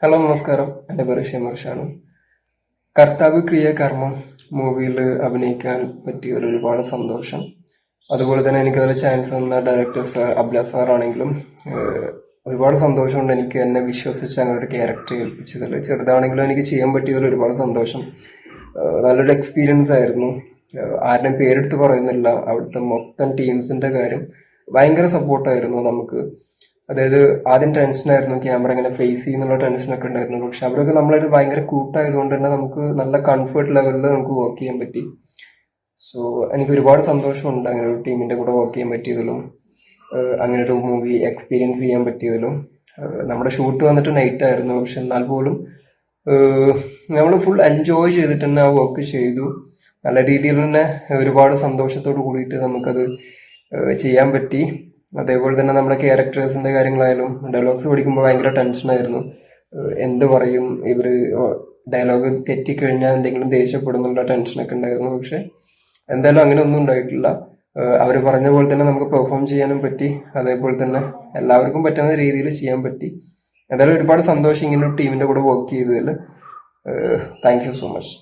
Hello നമസ്കാരം. എൻ്റെ പേര് ഷെമർഷാണ്. കർത്താവ് ക്രിയ കർമ്മം മൂവിയിൽ അഭിനയിക്കാൻ പറ്റിയതിൽ ഒരുപാട് സന്തോഷം. അതുപോലെ തന്നെ എനിക്കതിൽ ചാൻസ് തന്ന ഡയറക്ടർ സാർ അബ്ല സാർ ആണെങ്കിലും ഒരുപാട് സന്തോഷമുണ്ട്. എനിക്ക് എന്നെ വിശ്വസിച്ച് അങ്ങനെ ഒരു ക്യാരക്ടർ ഏൽപ്പിച്ചതിൽ ചെറുതാണെങ്കിലും എനിക്ക് ചെയ്യാൻ പറ്റിയതിൽ ഒരുപാട് സന്തോഷം. നല്ലൊരു എക്സ്പീരിയൻസ് ആയിരുന്നു. ആരുടെയും പേരെടുത്ത് പറയുന്നില്ല. അവിടുത്തെ മൊത്തം ടീംസിന്റെ കാര്യം ഭയങ്കര സപ്പോർട്ടായിരുന്നു നമുക്ക്. അതായത് ആദ്യം ടെൻഷനായിരുന്നു, ക്യാമറ ഇങ്ങനെ ഫേസ് ചെയ്യുന്നുള്ള ടെൻഷനൊക്കെ ഉണ്ടായിരുന്നു. പക്ഷെ അവരൊക്കെ നമ്മളൊരു ഭയങ്കര കൂട്ടായതുകൊണ്ട് തന്നെ നമുക്ക് നല്ല കംഫർട്ട് ലെവലിൽ നമുക്ക് വർക്ക് ചെയ്യാൻ പറ്റി. സോ എനിക്ക് ഒരുപാട് സന്തോഷമുണ്ട് അങ്ങനെ ഒരു ടീമിന്റെ കൂടെ വർക്ക് ചെയ്യാൻ പറ്റിയതിലും അങ്ങനെ ഒരു മൂവി എക്സ്പീരിയൻസ് ചെയ്യാൻ പറ്റിയതിലും. നമ്മുടെ ഷൂട്ട് വന്നിട്ട് നൈറ്റ് ആയിരുന്നു, പക്ഷെ എന്നാൽ പോലും നമ്മൾ ഫുൾ എൻജോയ് ചെയ്തിട്ട് തന്നെ ആ വർക്ക് ചെയ്തു. നല്ല രീതിയിൽ തന്നെ ഒരുപാട് സന്തോഷത്തോട് കൂടിയിട്ട് നമുക്കത് ചെയ്യാൻ പറ്റി. അതേപോലെ തന്നെ നമ്മുടെ ക്യാരക്ടേഴ്സിന്റെ കാര്യങ്ങളായാലും ഡയലോഗ്സ് പഠിക്കുമ്പോൾ ഭയങ്കര ടെൻഷനായിരുന്നു. എന്ത് പറയും ഇവര്, ഡയലോഗ് തെറ്റിക്കഴിഞ്ഞാൽ എന്തെങ്കിലും ദേഷ്യപ്പെടുന്നുള്ള ടെൻഷനൊക്കെ ഉണ്ടായിരുന്നു. പക്ഷെ എന്തായാലും അങ്ങനെ ഒന്നും ഉണ്ടായിട്ടില്ല. അവർ പറഞ്ഞ പോലെ തന്നെ നമുക്ക് പെർഫോം ചെയ്യാനും പറ്റി. അതേപോലെ തന്നെ എല്ലാവർക്കും പറ്റുന്ന രീതിയിൽ ചെയ്യാൻ പറ്റി. എന്തായാലും ഒരുപാട് സന്തോഷം ഇങ്ങനെ ഒരു ടീമിന്റെ കൂടെ വർക്ക് ചെയ്തതിൽ. Thank you so much.